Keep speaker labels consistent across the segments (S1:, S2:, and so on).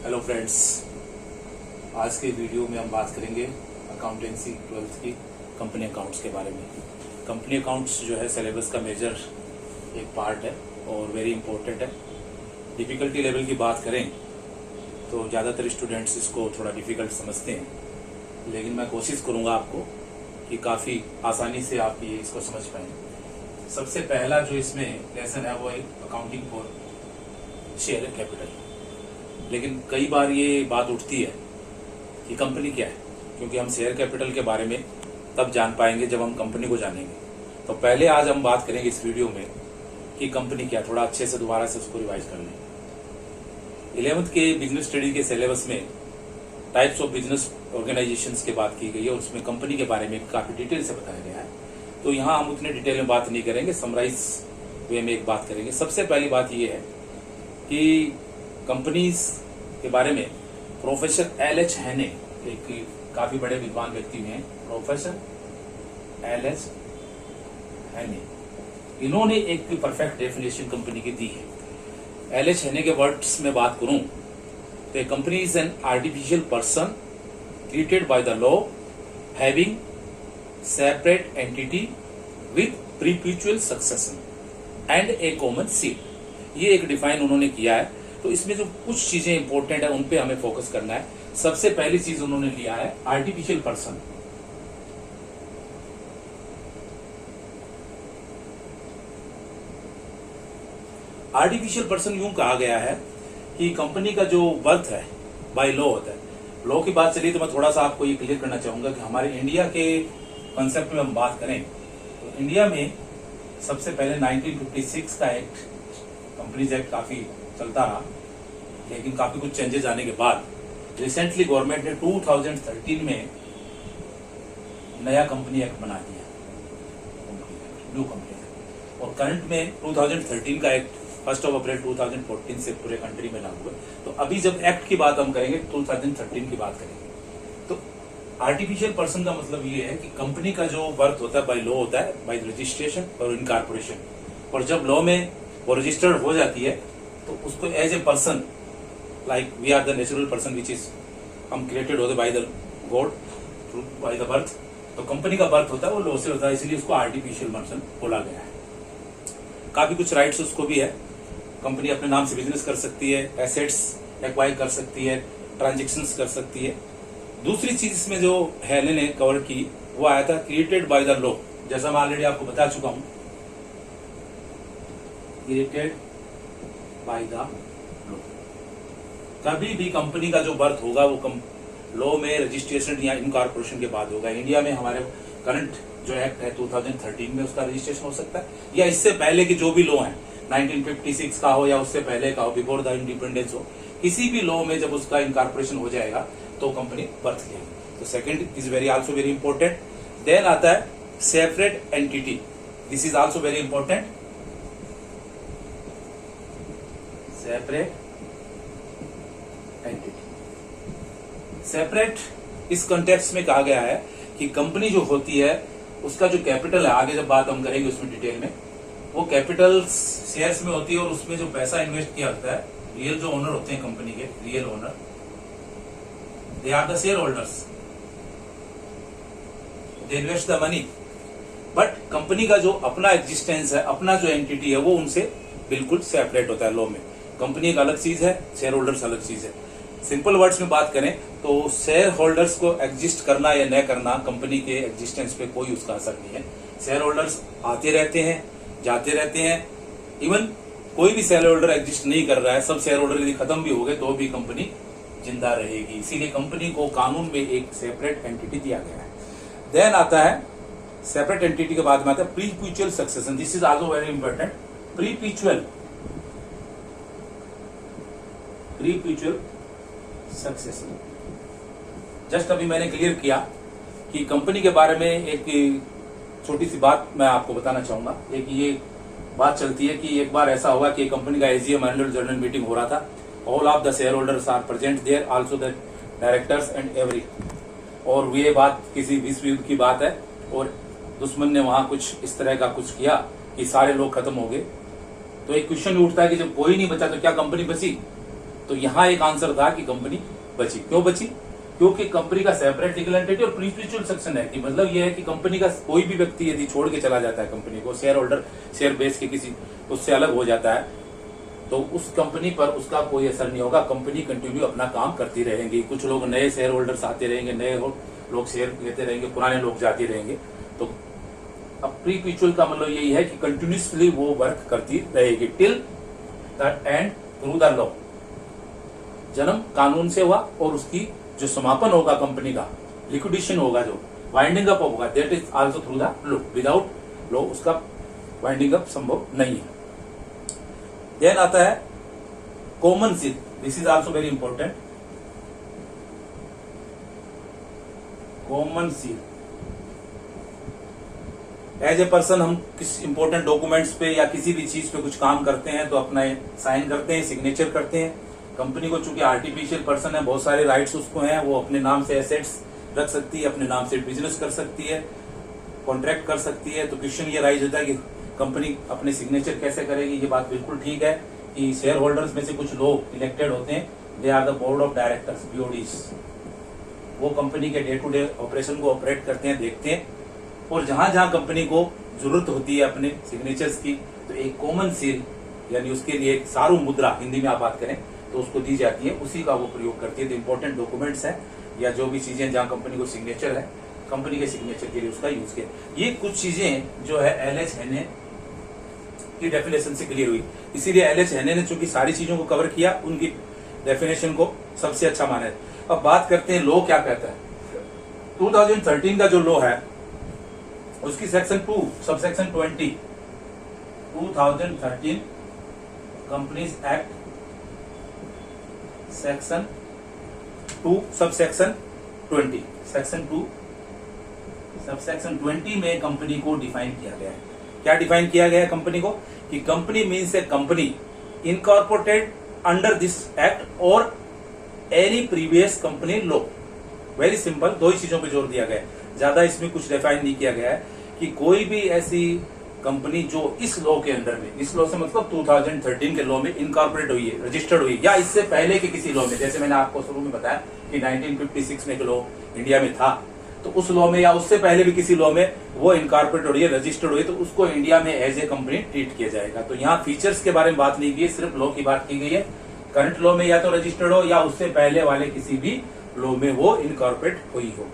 S1: Hello friends, आज के video में हम बात करेंगे अकाउंटेंसी 12th की कंपनी अकाउंट्स के बारे में। कंपनी अकाउंट्स जो है सिलेबस का मेजर एक पार्ट है और वेरी इंपॉर्टेंट है। डिफ़िकल्टी लेवल की बात करें तो ज़्यादातर स्टूडेंट्स इसको थोड़ा डिफ़िकल्ट समझते हैं, लेकिन मैं कोशिश करूँगा आपको कि काफ़ी आसानी से आप ये इसको समझ पाएँ। सबसे पहला जो इसमें लेसन है वो है अकाउंटिंग फॉर शेयर कैपिटल। लेकिन कई बार ये बात उठती है कि कंपनी क्या है, क्योंकि हम शेयर कैपिटल के बारे में तब जान पाएंगे जब हम कंपनी को जानेंगे। तो पहले आज हम बात करेंगे इस वीडियो में कि कंपनी क्या, थोड़ा अच्छे से दोबारा से उसको रिवाइज कर लें। 11th के बिजनेस स्टडी के सिलेबस में टाइप्स ऑफ बिजनेस ऑर्गेनाइजेशंस की बात की गई है और उसमें कंपनी के बारे में काफ़ी डिटेल से बताया गया है। तो यहाँ हम उतने डिटेल में बात नहीं करेंगे, समराइज वे में एक बात करेंगे। सबसे पहली बात ये है कि कंपनीज के बारे में प्रोफेसर LH हैने, एक काफी बड़े विद्वान व्यक्ति हैं, प्रोफेसर LH हैने, इन्होंने एक परफेक्ट डेफिनेशन कंपनी की दी है। LH हैने के वर्ड्स में बात करूं तो a company is an artificial person created by the law having separate entity with perpetual succession and a common seal. ये एक डिफाइन उन्होंने किया है। तो इसमें जो कुछ चीजें इंपॉर्टेंट है उन पे हमें फोकस करना है। सबसे पहली चीज उन्होंने लिया है आर्टिफिशियल पर्सन। आर्टिफिशियल पर्सन यूं कहा गया है कि कंपनी का जो बर्थ है बाय लॉ होता है। लॉ की बात चली तो मैं थोड़ा सा आपको ये क्लियर करना चाहूंगा कि हमारे इंडिया के कंसेप्ट में हम बात करें तो इंडिया में सबसे पहले 1956 का एक्ट, कंपनीज एक्ट काफी चलता रहा, लेकिन काफी कुछ चेंजेस आने के बाद रिसेंटली गवर्नमेंट ने 2013 में नया कंपनी एक्ट बना दिया, न्यू कंपनी एक्ट। और करंट में 2013 का एक्ट 1 अप्रैल 2014 से पूरे कंट्री में लागू है। तो अभी जब एक्ट की बात हम करेंगे 2013 की बात करेंगे। तो आर्टिफिशियल पर्सन का मतलब ये है कि कंपनी का जो बर्थ होता है बाय लॉ होता है, बाय रजिस्ट्रेशन और इनकॉर्पोरेशन। और जब लॉ में वो रजिस्टर्ड हो जाती है तो उसको as a person, like we are the natural person which is हम क्रिएटेड होते by the God by the birth. तो कंपनी का बर्थ होता है वो लॉ से होता है, इसलिए उसको आर्टिफिशियल पर्सन बोला गया है। काफी कुछ राइट्स उसको भी है। कंपनी अपने नाम से बिजनेस कर सकती है, एसेट्स एक्वायर कर सकती है, ट्रांजेक्शन्स कर सकती है। दूसरी चीज इसमें जो हेले ने कवर की वो आया था क्रिएटेड बाय द लॉ। जैसा मैं ऑलरेडी आपको बता चुका हूं, क्रिएटेड बाय द लॉ। कभी भी कंपनी का जो बर्थ होगा वो लॉ में रजिस्ट्रेशन या इनकॉर्पोरेशन के बाद होगा। इंडिया में हमारे करंट जो एक्ट है 2013 में उसका रजिस्ट्रेशन हो सकता है, या इससे पहले के जो भी लॉ है 1956 का हो या उससे पहले का हो, बिफोर द इंडिपेंडेंस हो, किसी भी लॉ में जब उसका इनकॉर्पोरेशन हो जाएगा तो कंपनी बर्थ लेगी। तो second is very also very important. Then आता है separate entity. This is also very important. Separate entity. Separate इस कॉन्टेक्स्ट में कहा गया है कि कंपनी जो होती है उसका जो कैपिटल है, आगे जब बात हम करेंगे उसमें डिटेल में, वो कैपिटल शेयर्स में होती है और उसमें जो पैसा इन्वेस्ट किया होता है, रियल जो ओनर होते हैं कंपनी के, real owner, they are the share holders, they invest the money. But company का जो अपना एग्जिस्टेंस है, अपना जो एंटिटी है, वो उनसे बिल्कुल सेपरेट होता है लॉ में। कंपनी एक अलग चीज है, शेयर होल्डर्स अलग चीज है। सिंपल वर्ड्स में बात करें तो शेयर होल्डर्स को एग्जिस्ट करना या न करना कंपनी के एग्जिस्टेंस पे कोई उसका असर नहीं है। शेयर होल्डर्स आते रहते हैं, जाते रहते हैं। इवन कोई भी शेयर होल्डर एग्जिस्ट नहीं कर रहा है, सब शेयर होल्डर यदि खत्म भी हो गए तो भी कंपनी जिंदा रहेगी। इसीलिए कंपनी को कानून में एक सेपरेट एंटिटी दिया गया है। देन आता है सेपरेट एंटिटी के बाद में आता है perpetual succession. This is also very important. Perpetual succession. Just अभी मैंने क्लियर किया कि कंपनी के बारे में एक छोटी सी बात मैं आपको बताना चाहूंगा। एक ये बात चलती है कि एक बार ऐसा हुआ कि कंपनी का एजीएम एनुअल जनरल मीटिंग हो रहा था। All of the share holders are present there, also the directors and every. और ये बात किसी विश्व युद्ध की बात है और दुश्मन ने वहां कुछ इस तरह का कुछ किया कि सारे लोग खत्म हो गए। तो एक क्वेश्चन उठता है कि जब कोई नहीं बचा तो क्या कंपनी बची? तो यहाँ एक आंसर था कि कंपनी बची। क्यों बची? क्योंकि कंपनी का सेपरेट लीगल एंटिटी और प्रीम्यूचुअल सेक्शन है, कि मतलब ये है कि कंपनी का कोई भी व्यक्ति यदि छोड़ के चला जाता है कंपनी को, शेयर होल्डर शेयर बेस के किसी उससे अलग हो जाता है, तो उस कंपनी पर उसका कोई असर नहीं होगा। कंपनी कंटिन्यू अपना काम करती रहेंगी। कुछ लोग नए शेयर होल्डर्स आते रहेंगे, नए लोग शेयर लेते रहेंगे, पुराने लोग जाते रहेंगे। तो अब प्रीम्यूचुअल का मतलब यही है कि कंटिन्यूसली वो वर्क करती रहेगी till the end through the law. जन्म कानून से हुआ और उसकी जो समापन होगा कंपनी का, लिक्विडेशन होगा, जो वाइंडिंग अप होगा, that is also through the law. Without law उसका वाइंडिंग अप संभव नहीं है। देन आता है common seal. This is also very important. Common seal as a person, हम किस इंपॉर्टेंट डॉक्यूमेंट्स पे या किसी भी चीज पे कुछ काम करते हैं तो अपना साइन करते हैं, सिग्नेचर करते हैं। कंपनी को चूंकि आर्टिफिशियल पर्सन है, बहुत सारे राइट्स उसको हैं, वो अपने नाम से एसेट्स रख सकती है, अपने नाम से बिजनेस कर सकती है, कॉन्ट्रैक्ट कर सकती है। तो क्वेश्चन ये राइज होता है कि कंपनी अपने सिग्नेचर कैसे करेगी? ये बात बिल्कुल ठीक है कि शेयर होल्डर्स में से कुछ लोग इलेक्टेड होते हैं, they are the board of directors, BODs. वो कंपनी के डे टू डे ऑपरेशन को ऑपरेट करते हैं, देखते हैं, और जहां जहां कंपनी को जरूरत होती है अपने सिग्नेचर्स की, तो एक कॉमन सील यानी उसके लिए एक सारू मुद्रा, हिंदी में आप बात करें तो उसको दी जाती है, उसी का वो प्रयोग करती है। तो इंपॉर्टेंट डॉक्यूमेंट्स है या जो भी चीजें जहां कंपनी को सिग्नेचर है, कंपनी के सिग्नेचर के लिए उसका यूज किया। ये कुछ चीजें जो है एलएच हेने की डेफिनेशन से क्लियर हुई। इसीलिए एलएच हेने ने चूंकि सारी चीजों को कवर किया, उनकी डेफिनेशन को सबसे अच्छा माना है। अब बात करते हैं लॉ क्या कहता है। 2013 का जो लॉ है उसकी section 2 subsection 20, 2013 companies act section 2 subsection 20, section 2 subsection 20 में कंपनी को डिफाइन किया गया है। क्या डिफाइन किया गया है कंपनी को? कि company means a company incorporated under this act और any previous company law. Very simple, दो ही चीजों पे जोर दिया गया है, ज्यादा इसमें कुछ डिफाइन नहीं किया गया है कि कोई भी ऐसी कंपनी जो इस लॉ के अंडर में, इस लॉ से मतलब 2013 के लॉ में इनकॉर्पोरेट हुई है, रजिस्टर्ड हुई, या इससे पहले के किसी लॉ में, जैसे मैंने आपको शुरू में बताया कि 1956 में लॉ इंडिया में था, तो उस लॉ में या उससे पहले भी किसी लॉ में वो इनकॉर्पोरेट हो रही है, रजिस्टर्ड हुई है, तो उसको इंडिया में एज ए कंपनी ट्रीट किया जाएगा। तो यहाँ फीचर्स के बारे में बात नहीं की है, सिर्फ लॉ की बात की गई है। करंट लॉ में या तो रजिस्टर्ड हो या उससे पहले वाले किसी भी लॉ में वो इनकॉर्पोरेट हुई हो।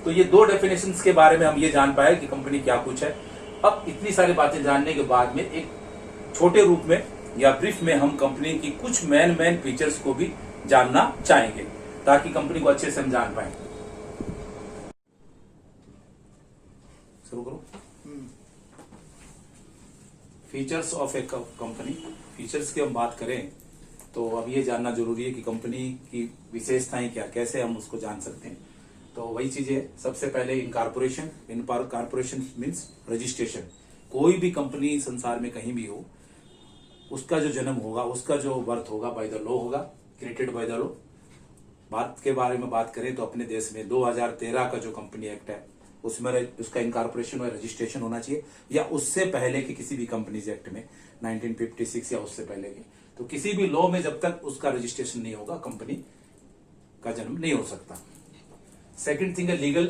S1: तो ये दो डेफिनेशंस के बारे में हम ये जान पाए कि कंपनी क्या कुछ है। अब इतनी सारी बातें जानने के बाद में एक छोटे रूप में या ब्रीफ में हम कंपनी की कुछ मेन फीचर्स को भी जानना चाहेंगे ताकि कंपनी को अच्छे से हम जान पाए। शुरू करो। Features of A company. Features की हम बात करें तो अब ये जानना जरूरी है कि कंपनी की विशेषताएं क्या, कैसे हम उसको जान सकते हैं। तो वही चीजें, सबसे पहले इनकॉर्पोरेशन। Incorporation means registration. कोई भी कंपनी संसार में कहीं भी हो, उसका जो जन्म होगा, उसका जो बर्थ होगा बाय द लॉ होगा, क्रिएटेड बाय द लॉ। बात के बारे में बात करें तो अपने देश में 2013 का जो कंपनी एक्ट है उसमें उसका इनकॉर्पोरेशन और रजिस्ट्रेशन होना चाहिए, या उससे पहले के किसी भी कंपनीज एक्ट में 1956 या उससे पहले के। तो किसी भी लॉ में जब तक उसका रजिस्ट्रेशन नहीं होगा कंपनी का जन्म नहीं हो सकता। सेकंड थिंग है legal,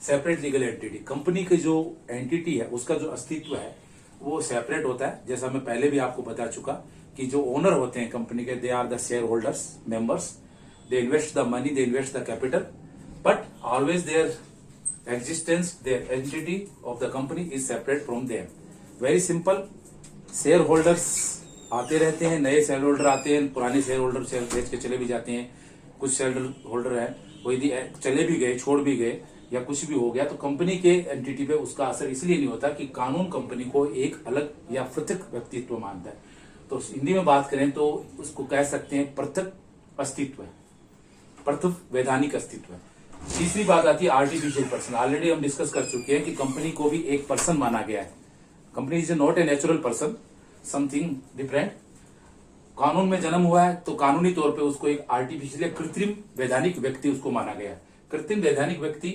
S1: separate legal entity. Company की जो एंटिटी है उसका जो अस्तित्व है वो सेपरेट होता है। जैसा मैं पहले भी आपको बता चुका कि जो ओनर होते हैं कंपनी के, they are the share holders, members, they invest the money, they invest the capital, but always their existence, their entity of the company is separate from them. Very simple. Share holders आते रहते हैं, नए share holder आते हैं, पुराने share holder share बेच के चले भी जाते हैं। कुछ शेयर होल्डर है वो यदि चले भी गए, छोड़ भी गए या कुछ भी हो गया तो कंपनी के एंटिटी पे उसका असर इसलिए नहीं होता कि कानून कंपनी को एक अलग या पृथक व्यक्तित्व मानता है। तो हिंदी में बात करें तो उसको कह सकते हैं पृथक अस्तित्व है, पृथक वैधानिक अस्तित्व है। तीसरी बात आती है आर्टिफिशियल पर्सन। ऑलरेडी हम डिस्कस कर चुके हैं कि कंपनी को भी एक पर्सन माना गया है। Company is not a natural person, something different. कानून में जन्म हुआ है तो कानूनी तौर पे उसको एक आर्टिफिशियल, कृत्रिम वैधानिक व्यक्ति उसको माना गया है। कृत्रिम वैधानिक व्यक्ति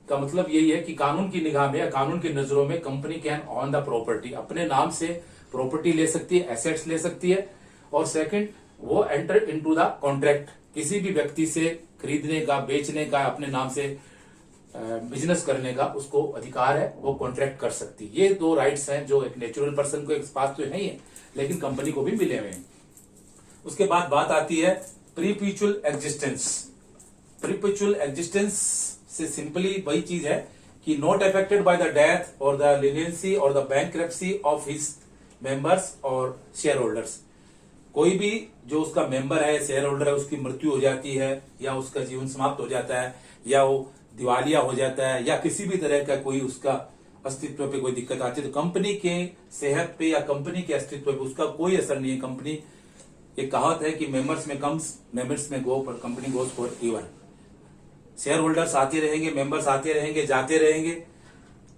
S1: का मतलब यही है कि कानून की निगाह में या कानून की नजरों में company can on the property, अपने नाम से प्रॉपर्टी ले सकती है, एसेट्स ले सकती है। और सेकंड, वो एंटर इनटू द कॉन्ट्रैक्ट, किसी भी व्यक्ति से खरीदने का, बेचने का, अपने नाम से बिजनेस करने का उसको अधिकार है, वो कॉन्ट्रैक्ट कर सकती है। ये दो राइट्स हैं जो एक नेचुरल पर्सन को एक पास तो नहीं है, लेकिन कंपनी को भी मिले हुए हैं। उसके बाद बात आती है प्रीपिचुअल एग्जिस्टेंस। प्रीपिचुअल एग्जिस्टेंस से सिंपली वही चीज है कि not affected by the death और द लीनियंसी और the bankruptcy of his members और शेयर होल्डर्स। कोई भी जो उसका मेंबर है, शेयर होल्डर है, उसकी मृत्यु हो जाती है या उसका जीवन समाप्त हो जाता है या वो दिवालिया हो जाता है या किसी भी तरह का कोई उसका अस्तित्व पे कोई दिक्कत आती है, तो कंपनी के सेहत पे या कंपनी के अस्तित्व पे उसका कोई असर नहीं है। कंपनी, एक कहावत है कि मेंबर्स में कम्स, मेंबर्स में गो, पर company goes for ever. Share holders आते रहेंगे, मेंबर्स आते रहेंगे, जाते रहेंगे,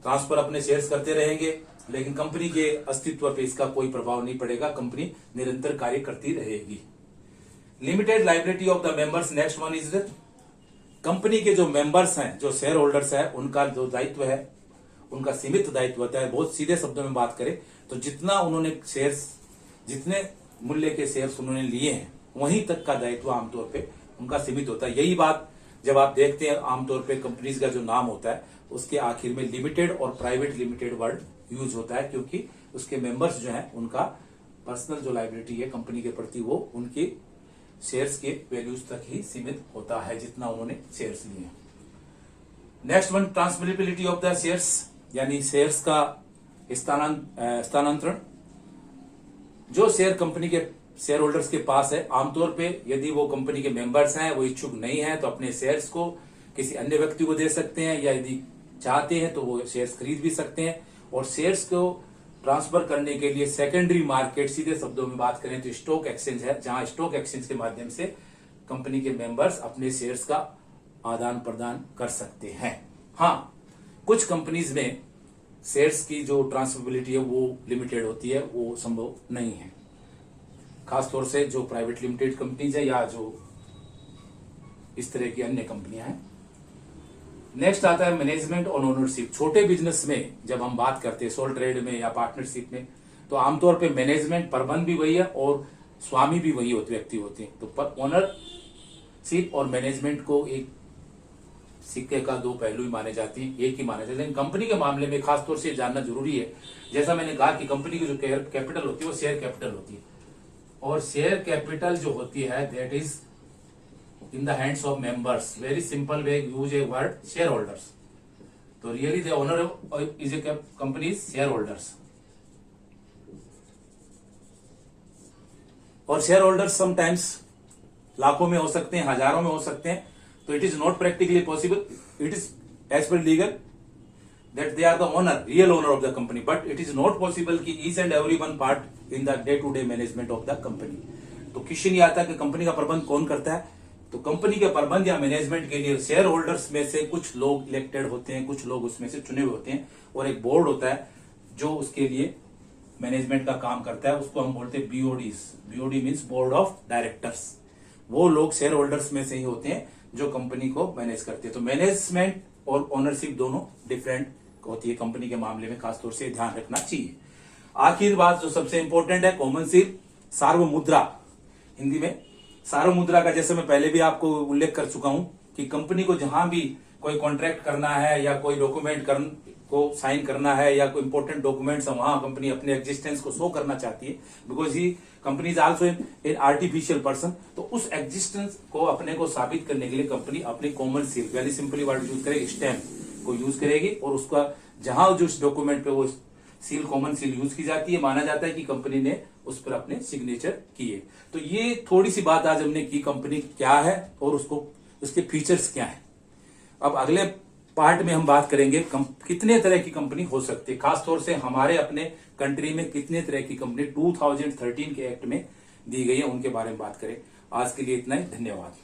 S1: ट्रांसफर अपने शेयर्स करते रहेंगे, लेकिन कंपनी के अस्तित्व पे इसका कोई प्रभाव नहीं पड़ेगा। कंपनी निरंतर कार्य करती रहेगी। Limited liability of the members. Next one is company के जो मेंबर्स हैं, जो शेयर होल्डर्स है, उनका जो दायित्व है, उनका सीमित दायित्व होता है। बहुत सीधे शब्दों में बात करें तो जितना उन्होंने शेयर्स, जितने मूल्य के शेयर्स उन्होंने लिए हैं, वहीं तक का दायित्व आमतौर पे उनका सीमित होता है। यही बात जब आप देखते हैं आमतौर पे कंपनीज का जो नाम होता है उसके आखिर में लिमिटेड और प्राइवेट लिमिटेड वर्ड यूज होता है, क्योंकि उसके मेंबर्स जो है उनका पर्सनल जो लायबिलिटी है कंपनी के प्रति वो उनके शेयर्स के वैल्यूज तक ही सीमित होता है, जितना उन्होंने शेयर्स लिए। Next one, transferability of the shares, यानी शेयर्स का स्थानांतरण। जो शेयर कंपनी के शेयर होल्डर्स के पास है, आमतौर पे यदि वो कंपनी के मेंबर्स हैं, वो इच्छुक नहीं है, तो अपने शेयर्स को किसी अन्य व्यक्ति को दे सकते हैं, या यदि चाहते हैं तो वो शेयर्स खरीद भी सकते हैं। और शेयर्स को ट्रांसफर करने के लिए सेकेंडरी मार्केट, सीधे शब्दों में बात करें तो स्टॉक एक्सचेंज है, जहां स्टॉक एक्सचेंज के माध्यम से कंपनी के मेंबर्स अपने शेयर्स का आदान प्रदान कर सकते हैं। हाँ, कुछ कंपनीज में शेयर्स की जो ट्रांसफरेबिलिटी है वो लिमिटेड होती है, वो संभव नहीं है, खासतौर से जो प्राइवेट लिमिटेड कंपनीज है या जो इस तरह की अन्य कंपनियां हैं। नेक्स्ट आता है मैनेजमेंट और ओनरशिप। छोटे बिजनेस में जब हम बात करते हैं सोल ट्रेड में या पार्टनरशिप में, तो आमतौर पे मैनेजमेंट, प्रबंध भी वही है और स्वामी भी वही होते व्यक्ति होते हैं। तो ओनरशिप और मैनेजमेंट को एक सिक्के का दो पहलू ही माने जाते हैं, एक ही माने जाते हैं। लेकिन कंपनी के मामले में खासतौर से जानना जरूरी है, जैसा मैंने कहा कि कंपनी की जो कैपिटल होती है वो शेयर कैपिटल होती है, और शेयर कैपिटल जो होती है that is in the hands of members. Very simple way, use a word, shareholders. So really the owner is a company's shareholders. और शेयर होल्डर्स समटाइम्स लाखों में हो सकते हैं, हजारों में हो सकते हैं। तो it is not practically possible, it is as per legal that they are the owner, real owner of the company, but it is not possible कि each and every one part in the day to day management of the company। तो question ये आता है कि company का प्रबंध कौन करता है? तो कंपनी के प्रबंध या मैनेजमेंट के लिए शेयर होल्डर्स में से कुछ लोग इलेक्टेड होते हैं, कुछ लोग उसमें से चुने हुए होते हैं, और एक बोर्ड होता है जो उसके लिए मैनेजमेंट का काम करता है। उसको हम बोलते हैं BODs. BOD means board of directors. वो लोग शेयर होल्डर्स में से ही होते हैं जो कंपनी को मैनेज करते हैं। तो मैनेजमेंट और ओनरशिप दोनों डिफरेंट होती है कंपनी के मामले में, खासतौर से ध्यान रखना चाहिए। आखिर बात जो सबसे इंपॉर्टेंट है, कॉमन सील, सार्वमुद्रा। हिंदी में सार्वमुद्रा का जैसे मैं पहले भी आपको उल्लेख कर चुका हूं कि कंपनी को जहां भी कोई कॉन्ट्रैक्ट करना है या कोई डॉक्यूमेंट को साइन करना है या कोई इंपॉर्टेंट डॉक्यूमेंट्स है, वहां कंपनी अपने एग्जिस्टेंस को शो करना चाहती है, because he company is also an artificial person. तो उस एग्जिस्टेंस को अपने को साबित करने के लिए कंपनी अपनी common seal, very simply word use करेगी, स्टैम्प को यूज करेगी, और उसका जहां जो डॉक्यूमेंट पे वो सील, कॉमन सील यूज की जाती है, माना जाता है कि कंपनी ने उस पर अपने सिग्नेचर किए। तो ये थोड़ी सी बात आज हमने की, कंपनी क्या है और उसके फीचर्स क्या है। अब अगले पार्ट में हम बात करेंगे कितने तरह की कंपनी हो सकती है, खासतौर से हमारे अपने कंट्री में कितने तरह की कंपनी 2013 के एक्ट में दी गई है, उनके बारे में बात करें। आज के लिए इतना ही, धन्यवाद।